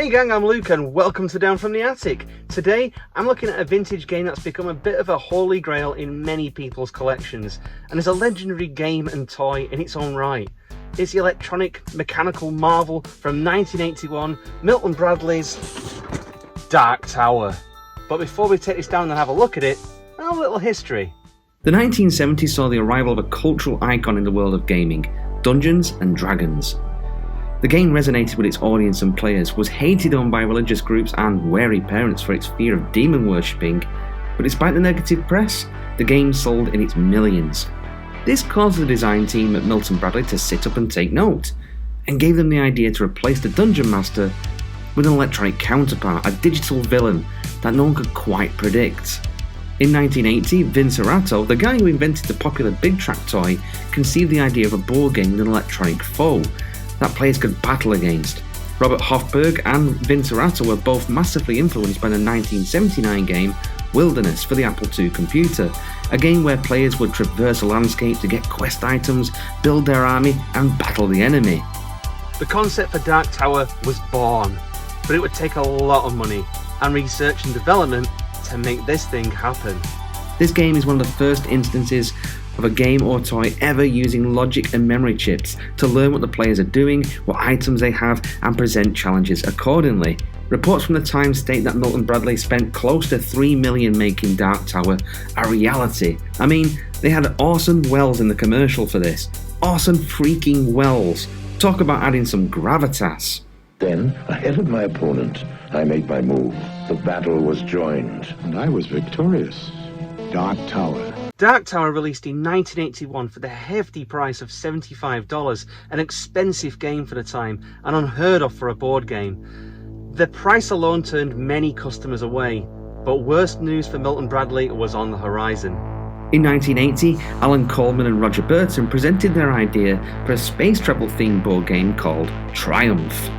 Hey gang, I'm Luke and welcome to Down from the Attic. Today I'm looking at a vintage game that's become a bit of a holy grail in many people's collections and is a legendary game and toy in its own right. It's the electronic mechanical marvel from 1981, Milton Bradley's Dark Tower. But before we take this down and have a look at it, a little history. The 1970s saw the arrival of a cultural icon in the world of gaming, Dungeons and Dragons. The game resonated with its audience and players, was hated on by religious groups and wary parents for its fear of demon worshipping, but despite the negative press, the game sold in its millions. This caused the design team at Milton Bradley to sit up and take note, and gave them the idea to replace the Dungeon Master with an electronic counterpart, a digital villain that no one could quite predict. In 1980, Vince Arato, the guy who invented the popular Big Track toy, conceived the idea of a board game with an electronic foe that players could battle against. Robert Hofberg and Vince Arato were both massively influenced by the 1979 game Wilderness for the Apple II computer, a game where players would traverse a landscape to get quest items, build their army, and battle the enemy. The concept for Dark Tower was born, but it would take a lot of money and research and development to make this thing happen. This game is one of the first instances of a game or toy ever using logic and memory chips to learn what the players are doing, what items they have, and present challenges accordingly. Reports from the time state that Milton Bradley spent close to $3 million making Dark Tower a reality. I mean, they had Orson Welles in the commercial for this. Orson freaking Welles. Talk about adding some gravitas. Then, ahead of my opponent, I made my move. The battle was joined. And I was victorious. Dark Tower. Dark Tower released in 1981 for the hefty price of $75, an expensive game for the time and unheard of for a board game. The price alone turned many customers away, but worst news for Milton Bradley was on the horizon. In 1980, Alan Coleman and Roger Burton presented their idea for a space travel themed board game called Triumph.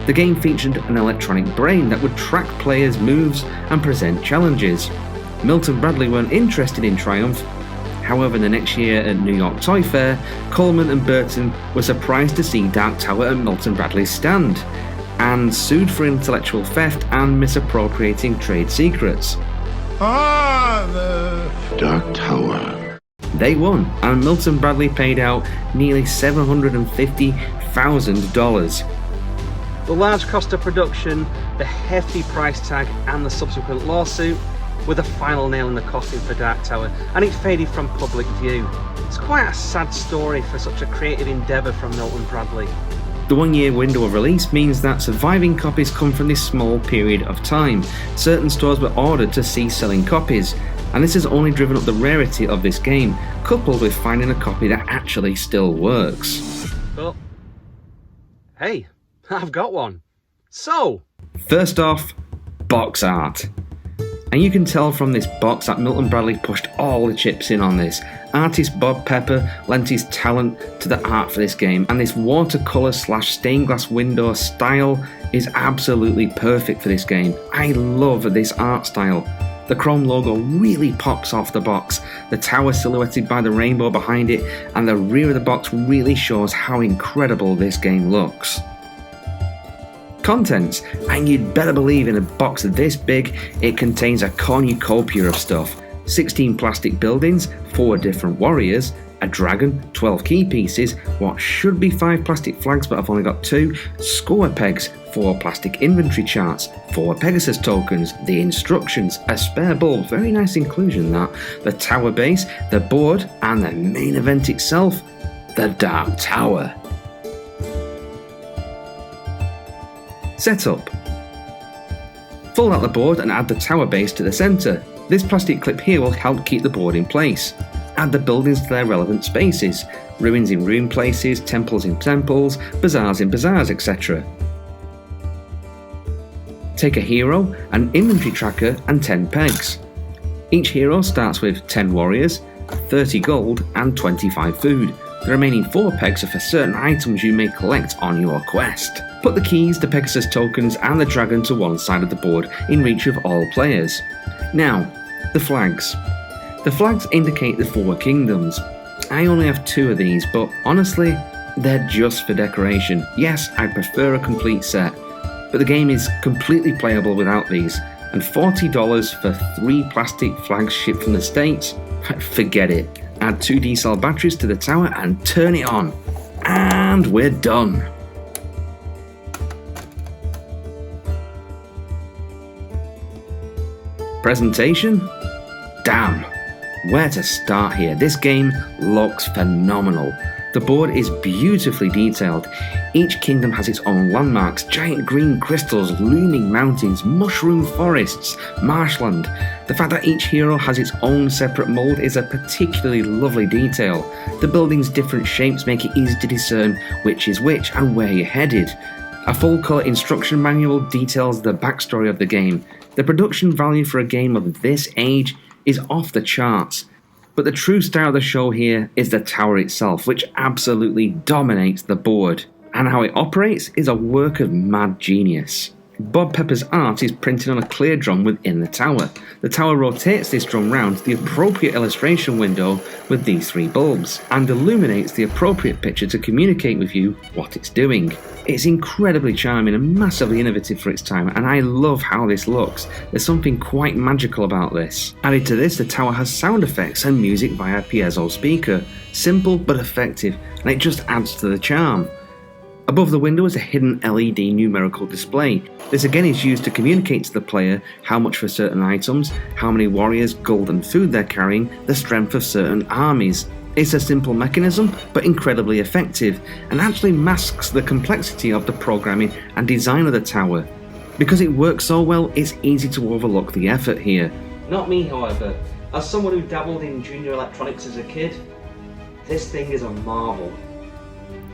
The game featured an electronic brain that would track players' moves and present challenges. Milton Bradley weren't interested in Triumph. However, the next year at New York Toy Fair, Coleman and Burton were surprised to see Dark Tower at Milton Bradley's stand, and sued for intellectual theft and misappropriating trade secrets. Dark Tower. They won, and Milton Bradley paid out nearly $750,000. The large cost of production, the hefty price tag, and the subsequent lawsuit were the final nail in the coffin for Dark Tower, and it faded from public view. It's quite a sad story for such a creative endeavour from Milton Bradley. The 1-year window of release means that surviving copies come from this small period of time. Certain stores were ordered to cease selling copies, and this has only driven up the rarity of this game, coupled with finding a copy that actually still works. But hey, I've got one. So, first off, box art. And you can tell from this box that Milton Bradley pushed all the chips in on this. Artist Bob Pepper lent his talent to the art for this game, and this watercolour / stained glass window style is absolutely perfect for this game. I love this art style. The chrome logo really pops off the box, the tower silhouetted by the rainbow behind it, and the rear of the box really shows how incredible this game looks. Contents, and you'd better believe in a box this big, it contains a cornucopia of stuff. 16 plastic buildings, 4 different warriors, a dragon, 12 key pieces, what should be 5 plastic flags but I've only got 2, score pegs, 4 plastic inventory charts, 4 Pegasus tokens, the instructions, a spare bulb, very nice inclusion that, the tower base, the board, and the main event itself, the Dark Tower. Setup. Fold out the board and add the tower base to the centre. This plastic clip here will help keep the board in place. Add the buildings to their relevant spaces. Ruins in ruin places, temples in temples, bazaars in bazaars, etc. Take a hero, an inventory tracker and 10 pegs. Each hero starts with 10 warriors, 30 gold and 25 food. The remaining 4 pegs are for certain items you may collect on your quest. Put the keys, the Pegasus tokens and the dragon to one side of the board in reach of all players. Now, the flags. The flags indicate the 4 kingdoms. I only have 2 of these, but honestly, they're just for decoration. Yes, I prefer a complete set. but the game is completely playable without these, and $40 for 3 plastic flags shipped from the States? Forget it. Add 2 D-cell batteries to the tower and turn it on. And we're done. Presentation? Damn. Where to start here? This game looks phenomenal. The board is beautifully detailed. Each kingdom has its own landmarks, giant green crystals, looming mountains, mushroom forests, marshland. The fact that each hero has its own separate mould is a particularly lovely detail. The building's different shapes make it easy to discern which is which and where you're headed. A full-colour instruction manual details the backstory of the game. The production value for a game of this age is off the charts. But the true star of the show here is the tower itself, which absolutely dominates the board. And how it operates is a work of mad genius. Bob Pepper's art is printed on a clear drum within the tower. The tower rotates this drum round to the appropriate illustration window with these 3 bulbs, and illuminates the appropriate picture to communicate with you what it's doing. It's incredibly charming and massively innovative for its time, and I love how this looks. There's something quite magical about this. Added to this, the tower has sound effects and music via piezo speaker. Simple but effective, and it just adds to the charm. Above the window is a hidden LED numerical display. This again is used to communicate to the player how much for certain items, how many warriors, gold and food they're carrying, the strength of certain armies. It's a simple mechanism, but incredibly effective, and actually masks the complexity of the programming and design of the tower. Because it works so well, it's easy to overlook the effort here. Not me, however. As someone who dabbled in junior electronics as a kid, this thing is a marvel.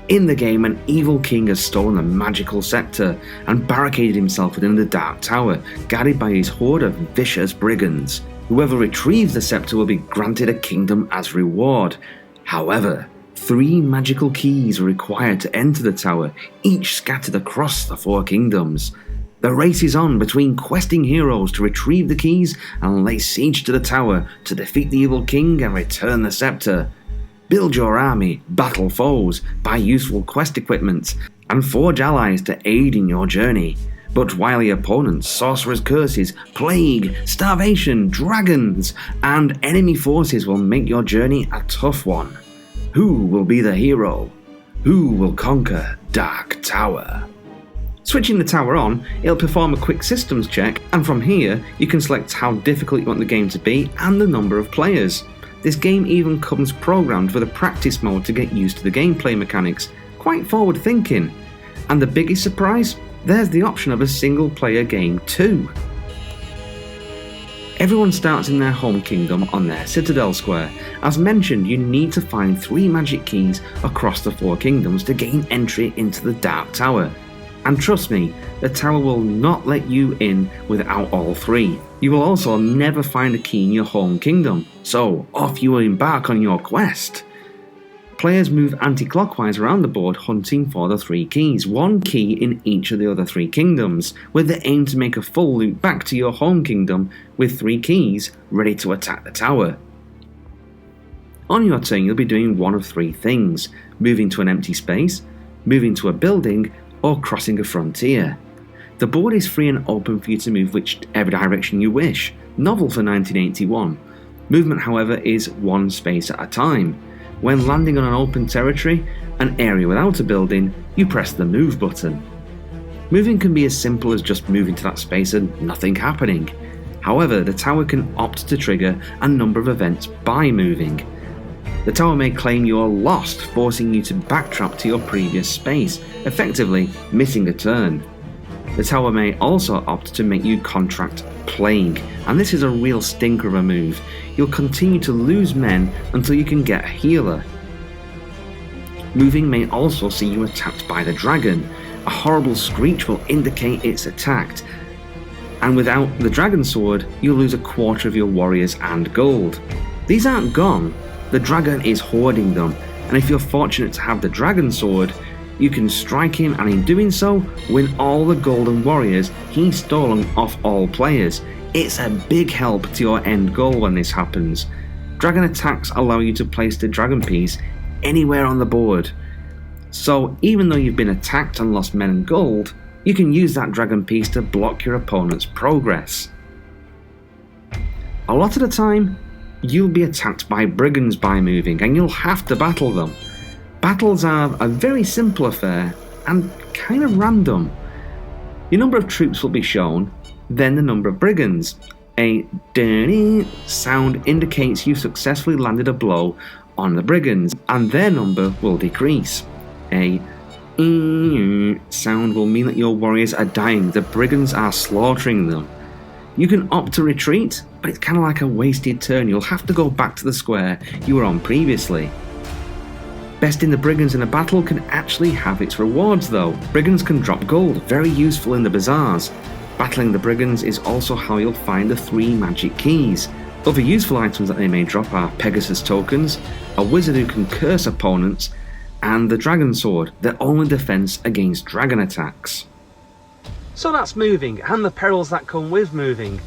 In the game, an evil king has stolen the magical scepter and barricaded himself within the Dark Tower, guarded by his horde of vicious brigands. Whoever retrieves the scepter will be granted a kingdom as reward. However, 3 magical keys are required to enter the tower, each scattered across the 4 kingdoms. The race is on between questing heroes to retrieve the keys and lay siege to the tower to defeat the evil king and return the scepter. Build your army, battle foes, buy useful quest equipment, and forge allies to aid in your journey. But wily opponents, sorcerers' curses, plague, starvation, dragons, and enemy forces will make your journey a tough one. Who will be the hero? Who will conquer Dark Tower? Switching the tower on, it'll perform a quick systems check, and from here you can select how difficult you want the game to be and the number of players. This game even comes programmed with a practice mode to get used to the gameplay mechanics. Quite forward thinking. And the biggest surprise? There's the option of a single player game too. Everyone starts in their home kingdom on their citadel square. As mentioned, you need to find 3 magic keys across the 4 kingdoms to gain entry into the Dark Tower. And trust me, the tower will not let you in without all 3. You will also never find a key in your home kingdom, so off you will embark on your quest. Players move anti-clockwise around the board hunting for the 3 keys, 1 key in each of the other 3 kingdoms, with the aim to make a full loop back to your home kingdom with 3 keys ready to attack the tower. On your turn you'll be doing one of 3 things: moving to an empty space, moving to a building, or crossing a frontier. The board is free and open for you to move whichever direction you wish. Novel for 1981. Movement, however, is 1 space at a time. When landing on an open territory, an area without a building, you press the move button. Moving can be as simple as just moving to that space and nothing happening. However, the tower can opt to trigger a number of events by moving. The tower may claim you're lost, forcing you to backtrack to your previous space, effectively missing a turn. The tower may also opt to make you contract plague, and this is a real stinker of a move. You'll continue to lose men until you can get a healer. Moving may also see you attacked by the dragon. A horrible screech will indicate it's attacked, and without the dragon sword, you'll lose a quarter of your warriors and gold. These aren't gone, the dragon is hoarding them, and if you're fortunate to have the dragon sword, you can strike him and in doing so, win all the golden warriors he's stolen off all players. It's a big help to your end goal when this happens. Dragon attacks allow you to place the dragon piece anywhere on the board. So even though you've been attacked and lost men and gold, You can use that dragon piece to block your opponent's progress. A lot of the time, you'll be attacked by brigands by moving, and you'll have to battle them. Battles are a very simple affair and kind of random. Your number of troops will be shown, then the number of brigands. A "dirty" sound indicates you successfully landed a blow on the brigands, and their number will decrease. A sound will mean that your warriors are dying, the brigands are slaughtering them. You can opt to retreat, but it's kind of like a wasted turn. You'll have to go back to the square you were on previously. Besting the brigands in a battle can actually have its rewards though. Brigands can drop gold, very useful in the bazaars. Battling the brigands is also how you'll find the 3 magic keys. Other useful items that they may drop are Pegasus tokens, a wizard who can curse opponents, and the dragon sword, their only defense against dragon attacks. So that's moving, and the perils that come with moving.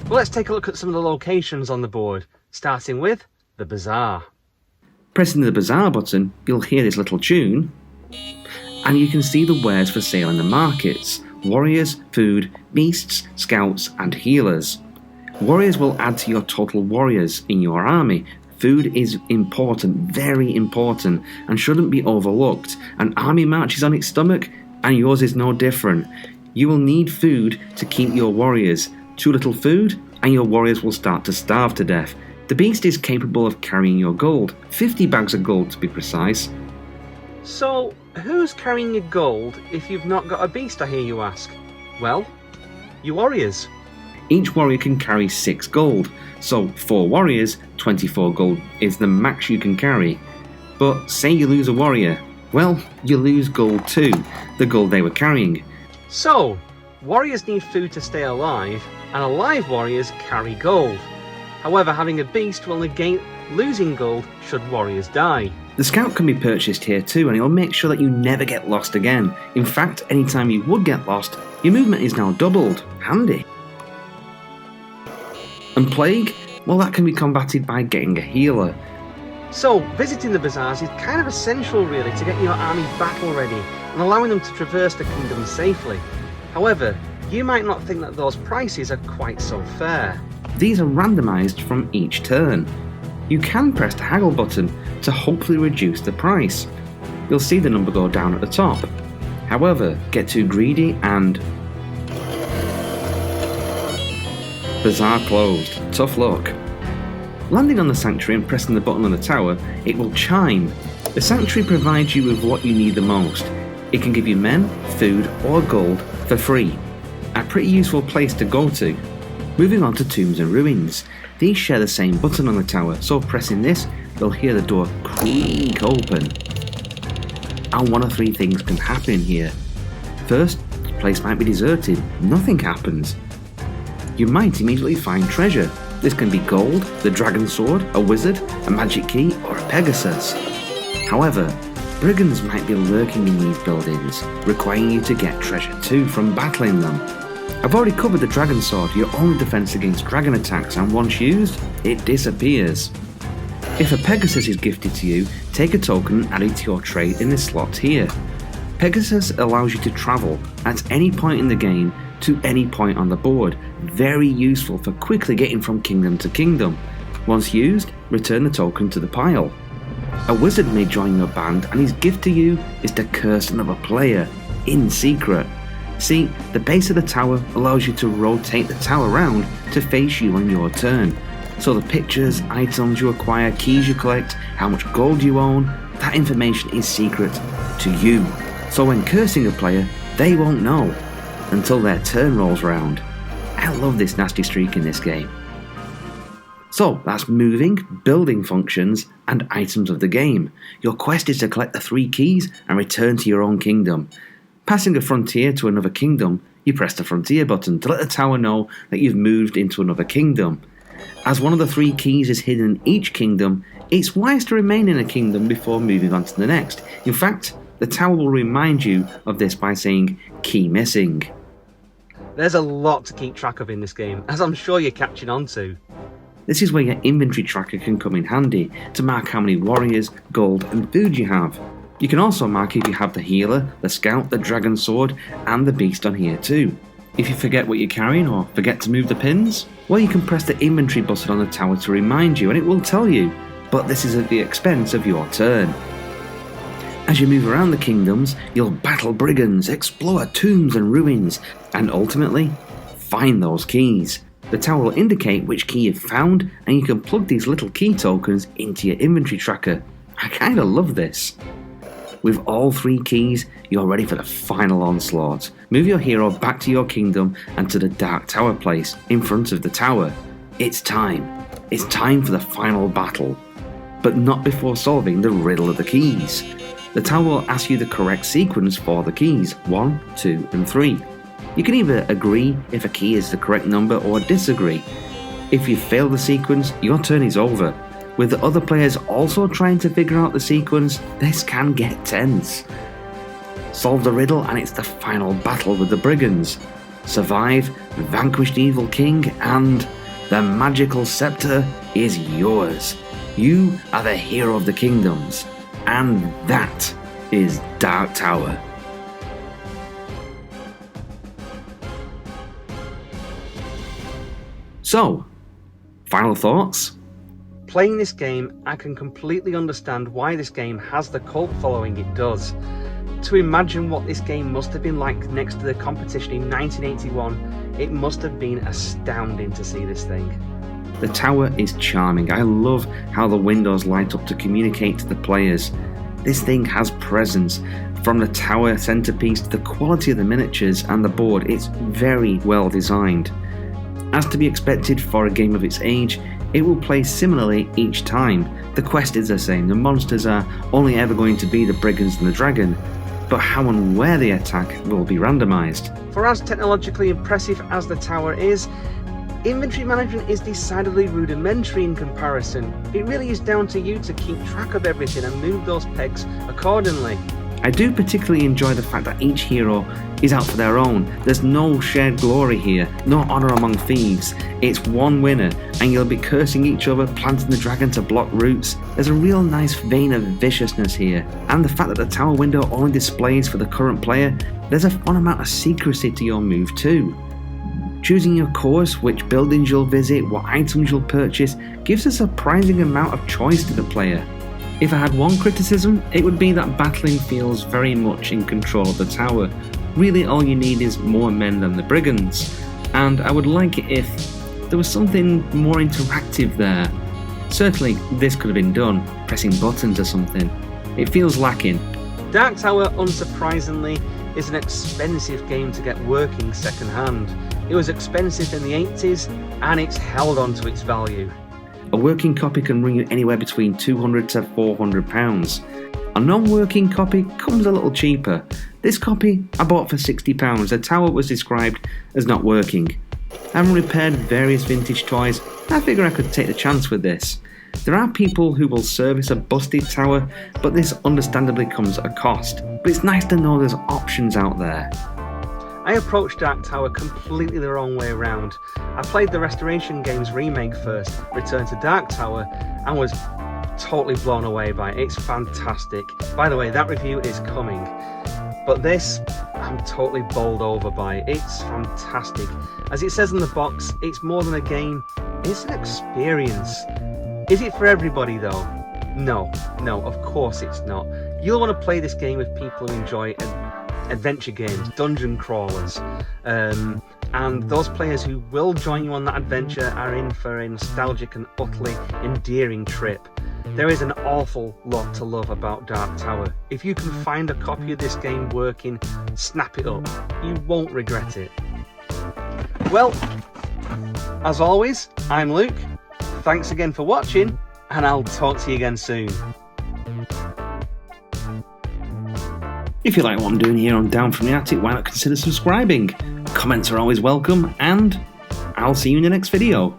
Well, let's take a look at some of the locations on the board, starting with the bazaar. Pressing the bazaar button, you'll hear this little tune, and you can see the wares for sale in the markets: warriors, food, beasts, scouts, and healers. Warriors will add to your total warriors in your army. Food is important, very important, and shouldn't be overlooked. An army marches on its stomach, and yours is no different. You will need food to keep your warriors. Too little food, and your warriors will start to starve to death. The beast is capable of carrying your gold, 50 bags of gold to be precise. So, who's carrying your gold if you've not got a beast, I hear you ask? Well, your warriors. Each warrior can carry 6 gold, so 4 warriors, 24 gold is the max you can carry. But say you lose a warrior, well, you lose gold too, the gold they were carrying. So, warriors need food to stay alive, and alive warriors carry gold. However, having a beast will negate losing gold should warriors die. The scout can be purchased here too, and it'll make sure that you never get lost again. In fact, anytime you would get lost, your movement is now doubled. Handy. And plague? Well, that can be combated by getting a healer. So, visiting the bazaars is kind of essential really to get your army battle ready and allowing them to traverse the kingdom safely. However, you might not think that those prices are quite so fair. These are randomised from each turn. You can press the haggle button to hopefully reduce the price. You'll see the number go down at the top. However, get too greedy and bazaar closed. Tough luck. Landing on the sanctuary and pressing the button on the tower, it will chime. The sanctuary provides you with what you need the most. It can give you men, food or gold for free. A pretty useful place to go to. Moving on to tombs and ruins. These share the same button on the tower, so pressing this, you'll hear the door creak open. And one of 3 things can happen here. First, the place might be deserted, nothing happens. You might immediately find treasure. This can be gold, the dragon sword, a wizard, a magic key, or a Pegasus. However, brigands might be lurking in these buildings, requiring you to get treasure too from battling them. I've already covered the dragon sword, your only defense against dragon attacks, and once used, it disappears. If a Pegasus is gifted to you, take a token and add it to your trade in the slot here. Pegasus allows you to travel at any point in the game to any point on the board, very useful for quickly getting from kingdom to kingdom. Once used, return the token to the pile. A wizard may join your band and his gift to you is to curse another player, in secret. See, the base of the tower allows you to rotate the tower around to face you on your turn. So the pictures, items you acquire, keys you collect, how much gold you own, that information is secret to you. So when cursing a player, they won't know until their turn rolls round. I love this nasty streak in this game. So that's moving, building functions, and items of the game. Your quest is to collect the 3 keys and return to your own kingdom. Passing a frontier to another kingdom, you press the frontier button to let the tower know that you've moved into another kingdom. As one of the 3 keys is hidden in each kingdom, it's wise to remain in a kingdom before moving on to the next. In fact, the tower will remind you of this by saying, "Key missing." There's a lot to keep track of in this game, as I'm sure you're catching on to. This is where your inventory tracker can come in handy to mark how many warriors, gold and food you have. You can also mark if you have the healer, the scout, the dragon sword, and the beast on here too. If you forget what you're carrying or forget to move the pins, well, you can press the inventory button on the tower to remind you and it will tell you, but this is at the expense of your turn. As you move around the kingdoms, you'll battle brigands, explore tombs and ruins, and ultimately, find those keys. The tower will indicate which key you've found, and you can plug these little key tokens into your inventory tracker. I kinda love this. With all 3 keys, you're ready for the final onslaught. Move your hero back to your kingdom and to the Dark Tower place in front of the tower. It's time. It's time for the final battle. But not before solving the riddle of the keys. The tower will ask you the correct sequence for the keys, 1, 2, and 3. You can either agree if a key is the correct number or disagree. If you fail the sequence, your turn is over. With the other players also trying to figure out the sequence, this can get tense. Solve the riddle and it's the final battle with the brigands. Survive, vanquish the evil king, and the magical scepter is yours. You are the hero of the kingdoms, and that is Dark Tower. So, final thoughts? Playing this game, I can completely understand why this game has the cult following it does. To imagine what this game must have been like next to the competition in 1981, it must have been astounding to see this thing. The tower is charming. I love how the windows light up to communicate to the players. This thing has presence. From the tower centerpiece to the quality of the miniatures and the board, it's very well designed. As to be expected for a game of its age, it will play similarly each time. The quest is the same, the monsters are only ever going to be the brigands and the dragon, but how and where they attack will be randomised. For as technologically impressive as the tower is, inventory management is decidedly rudimentary in comparison. It really is down to you to keep track of everything and move those pegs accordingly. I do particularly enjoy the fact that each hero is out for their own. There's no shared glory here, no honour among thieves. It's one winner, and you'll be cursing each other, planting the dragon to block routes. There's a real nice vein of viciousness here, and the fact that the tower window only displays for the current player, there's a fun amount of secrecy to your move too. Choosing your course, which buildings you'll visit, what items you'll purchase, gives a surprising amount of choice to the player. If I had one criticism, it would be that battling feels very much in control of the tower. Really all you need is more men than the brigands, and I would like it if there was something more interactive there. Certainly this could have been done, pressing buttons or something. It feels lacking. Dark Tower, unsurprisingly, is an expensive game to get working second hand. It was expensive in the 80s, and it's held on to its value. A working copy can run you anywhere between £200 to £400. A non-working copy comes a little cheaper. This copy I bought for £60. The tower was described as not working. Having repaired various vintage toys, I figure I could take the chance with this. There are people who will service a busted tower, but this understandably comes at a cost. But it's nice to know there's options out there. I approached Dark Tower completely the wrong way around. I played the Restoration Games remake first, Return to Dark Tower, and was totally blown away by it. It's fantastic. By the way, that review is coming. But this, I'm totally bowled over by. It's fantastic. As it says in the box, it's more than a game, it's an experience. Is it for everybody though? No, of course it's not. You'll want to play this game with people who enjoy adventure games, dungeon crawlers, and those players who will join you on that adventure are in for a nostalgic and utterly endearing trip. There is an awful lot to love about Dark Tower. If you can find a copy of this game working, snap it up. You won't regret it. Well, as always, I'm Luke. Thanks again for watching, and I'll talk to you again soon. If you like what I'm doing here on Down from the Attic, why not consider subscribing? Comments are always welcome, and I'll see you in the next video.